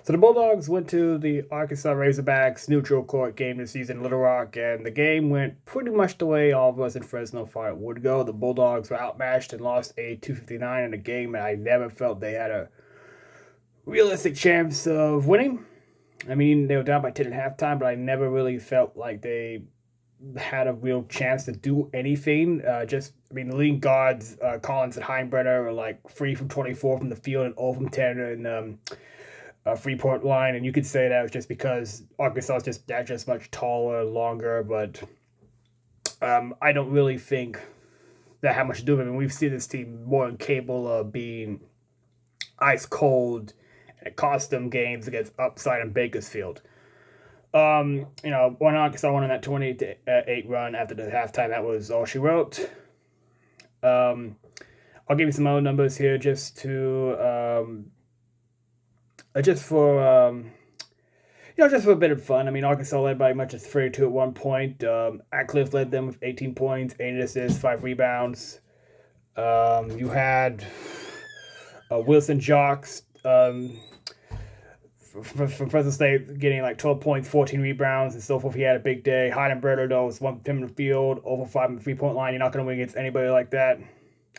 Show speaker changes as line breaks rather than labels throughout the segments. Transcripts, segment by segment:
So the Bulldogs went to the Arkansas Razorbacks neutral court game this season in Little Rock, and the game went pretty much the way all of us in Fresno thought it would go. The Bulldogs were outmatched and lost a 259 in a game that I never felt they had a realistic chance of winning. I mean, they were down by 10 at halftime, but I never really felt like they had a real chance to do anything. The leading guards, Collins and Heinbrenner, were like 3 from 24 from the field and 0 from 10 in Freeport line, and you could say that was just because Arkansas is just much taller, longer, but I don't really think that had much to do with it. I mean, we've seen this team more than capable of being ice cold and custom games against Upside and Bakersfield. When Arkansas won on that 28-8 run after the halftime, that was all she wrote. I'll give you some other numbers here just for just for a bit of fun. I mean, Arkansas led by much as 32 at one point. Atcliffe led them with 18 points, 8 assists, 5 rebounds. You had Wilson Jocks from Fresno State getting like 12 points, 14 rebounds, and so forth. He had a big day. Heidenberger, though, was 1 from the field, over 5 from the 3-point line. You're not going to win against anybody like that.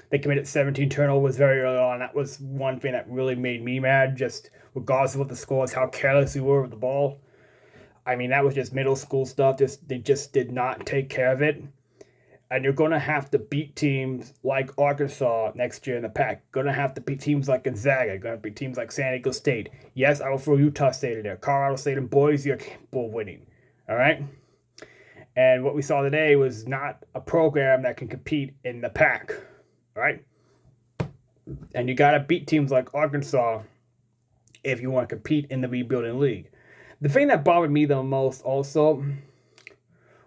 They committed 17 turnovers very early on. That was one thing that really made me mad, just regardless of what the score is, how careless we were with the ball. I mean, that was just middle school stuff. They just did not take care of it. And you're going to have to beat teams like Arkansas next year in the pack. Going to have to beat teams like Gonzaga. Going to beat teams like San Diego State. Yes, I will throw Utah State in there. Colorado State and Boise are capable of winning. All right? And what we saw today was not a program that can compete in the pack. All right? And you got to beat teams like Arkansas if you want to compete in the rebuilding league. The thing that bothered me the most also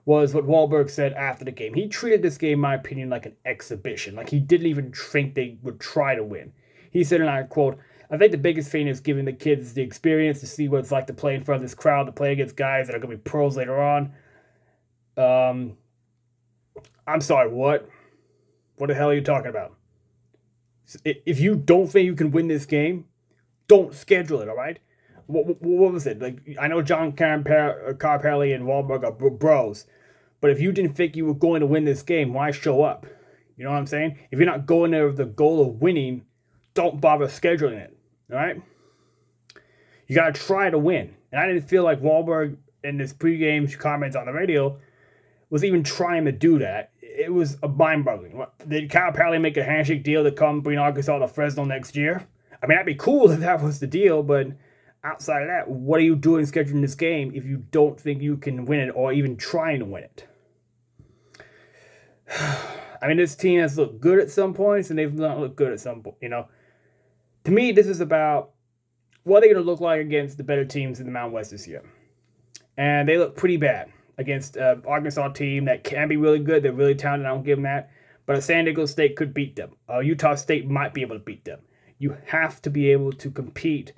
was what Wahlberg said after the game. He treated this game, in my opinion, like an exhibition. Like he didn't even think they would try to win. He said, and I quote, "I think the biggest thing is giving the kids the experience to see what it's like to play in front of this crowd, to play against guys that are going to be pros later on." I'm sorry, what? What the hell are you talking about? If you don't think you can win this game, don't schedule it, all right? What was it? Like, I know John Carpelli and Wahlberg are bros, but if you didn't think you were going to win this game, why show up? You know what I'm saying? If you're not going there with the goal of winning, don't bother scheduling it, all right? You got to try to win. And I didn't feel like Wahlberg in his pregame comments on the radio was even trying to do that. It was a mind-boggling. Did Calipari make a handshake deal to come bring Arkansas to Fresno next year? I mean, that'd be cool if that was the deal, but outside of that, what are you doing scheduling this game if you don't think you can win it or even trying to win it? I mean, this team has looked good at some points, and they've not looked good at some point. To me, this is about what they're going to look like against the better teams in the Mountain West this year. And they look pretty bad against an Arkansas team that can be really good. They're really talented. I don't give them that. But a San Diego State could beat them. Utah State might be able to beat them. You have to be able to compete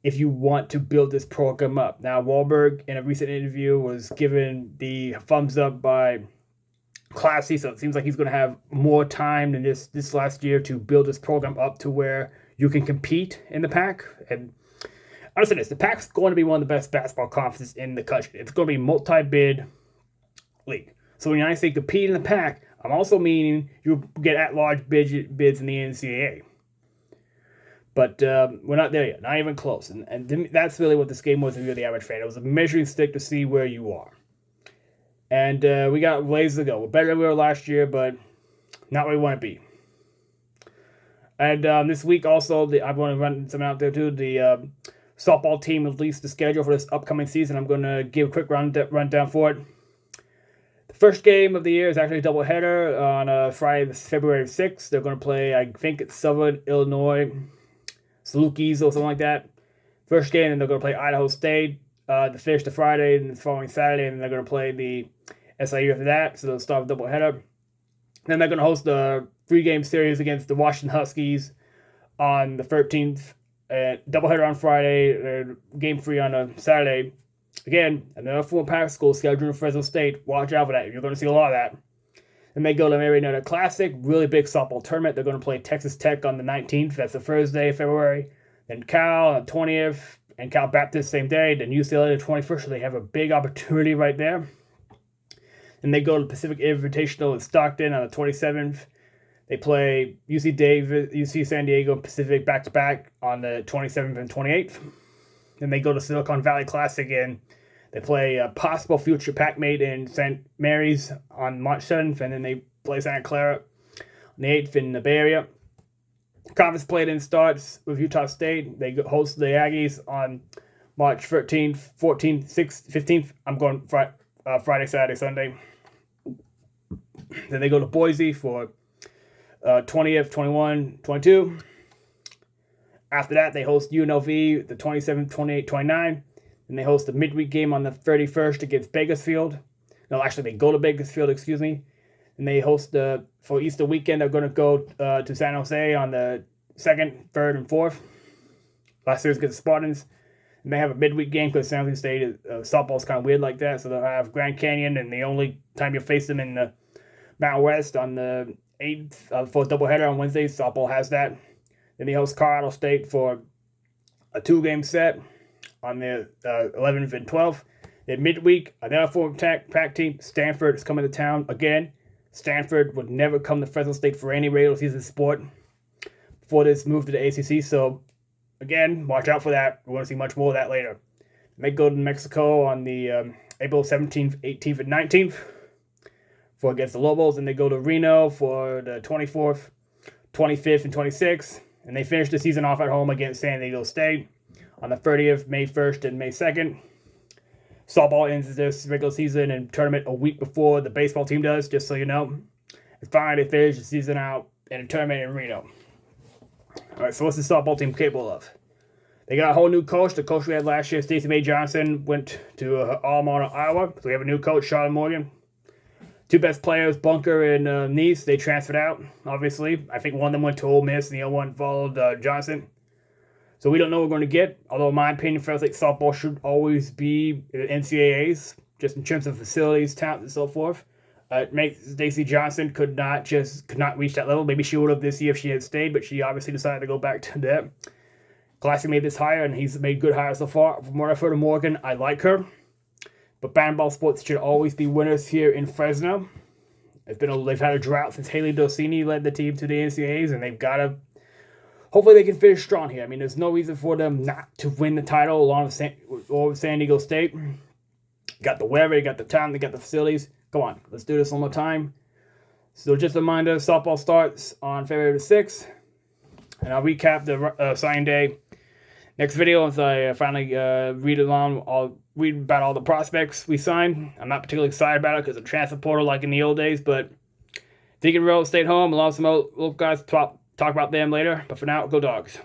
if you want to build this program up. Now, Wahlberg, in a recent interview, was given the thumbs up by Classy, so it seems like he's going to have more time than this last year to build this program up to where you can compete in the pack. And understand this, the pack's going to be one of the best basketball conferences in the country. It's going to be a multi-bid league. So when I say compete in the pack, I'm also meaning you get at-large bids in the NCAA. But we're not there yet, not even close. And that's really what this game was if you're the average fan. It was a measuring stick to see where you are. And we got ways to go. We're better than we were last year, but not where we want to be. And this week also, I want to run something out there too. The softball team released the schedule for this upcoming season. I'm going to give a quick rundown for it. The first game of the year is actually a doubleheader on Friday, February 6th. They're going to play, I think it's Southern Illinois, Salukis or something like that. First game, and they're going to play Idaho State. To finish the Friday and the following Saturday, and they're going to play the SIU after that, so they'll start a doubleheader. Then they're going to host a 3-game series against the Washington Huskies on the 13th. Doubleheader on Friday, game 3 on a Saturday. Again, another full pack school scheduled in Fresno State. Watch out for that. You're going to see a lot of that. Then they go to Marietta Classic, really big softball tournament. They're going to play Texas Tech on the 19th. That's a Thursday, February. Then Cal on the 20th. and Cal Baptist same day. Then UCLA the 21st, so they have a big opportunity right there. And they go to Pacific Invitational in Stockton on the 27th. They play UC Davis, UC San Diego Pacific back-to-back on the 27th and 28th. Then they go to Silicon Valley Classic and they play a possible future Pac-Mate in St. Mary's on March 7th. And then they play Santa Clara on the 8th in the Bay Area. Conference play then starts with Utah State. They host the Aggies on March 13th, 14th, 6th, 15th. I'm going Friday, Saturday, Sunday. Then they go to Boise for 20th, 21, 22. After that, they host UNLV the 27th, 28th, 29th. And they host a midweek game on the 31st against Bakersfield. No, actually, they go to Bakersfield, excuse me. And they host for Easter weekend, they're going to go to San Jose on the 2nd, 3rd, and 4th. Last year's against the Spartans. And they have a midweek game because San Jose State softball is kind of weird like that. So they'll have Grand Canyon, and the only time you face them in the Mountain West on the 8th for a doubleheader on Wednesday. Softball has that. Then they host Colorado State for a 2-game set on the 11th and 12th. Then midweek, another former Pac team, Stanford, is coming to town again. Stanford would never come to Fresno State for any regular season sport before this move to the ACC. So, again, watch out for that. We're going to see much more of that later. They go to Mexico on the April 17th, 18th, and 19th for against the Lobos. And they go to Reno for the 24th, 25th, and 26th. And they finish the season off at home against San Diego State on the 30th, May 1st, and May 2nd. Softball ends this regular season and tournament a week before the baseball team does, just so you know. And finally, they finish the season out in a tournament in Reno. All right, so what's the softball team capable of? They got a whole new coach. The coach we had last year, Stacey May Johnson, went to Alma, Iowa. So we have a new coach, Charlotte Morgan. 2 best players, Bunker and Neese, they transferred out, obviously. I think one of them went to Ole Miss, and the other one followed Johnson. So we don't know what we're going to get. Although, in my opinion, Fresno State softball should always be NCAAs, just in terms of facilities, talent, and so forth. Stacey Johnson could not reach that level. Maybe she would have this year if she had stayed, but she obviously decided to go back to that. Classic made this hire, and he's made good hires so far. From what I've heard of Morgan, I like her. But bat-and-ball sports should always be winners here in Fresno. They've had a drought since Haley Docini led the team to the NCAAs, and they've got to. Hopefully they can finish strong here. I mean, there's no reason for them not to win the title along with San Diego State. Got the weather, they got the time, they got the facilities. Come on, let's do this one more time. So just a reminder, softball starts on February the 6th. And I'll recap the signing day. Next video, as I finally read about all the prospects we signed. I'm not particularly excited about it because of transfer portal like in the old days, but Deacon Rowe stayed home. Allow some local guys to talk about them later. But for now, go Dogs.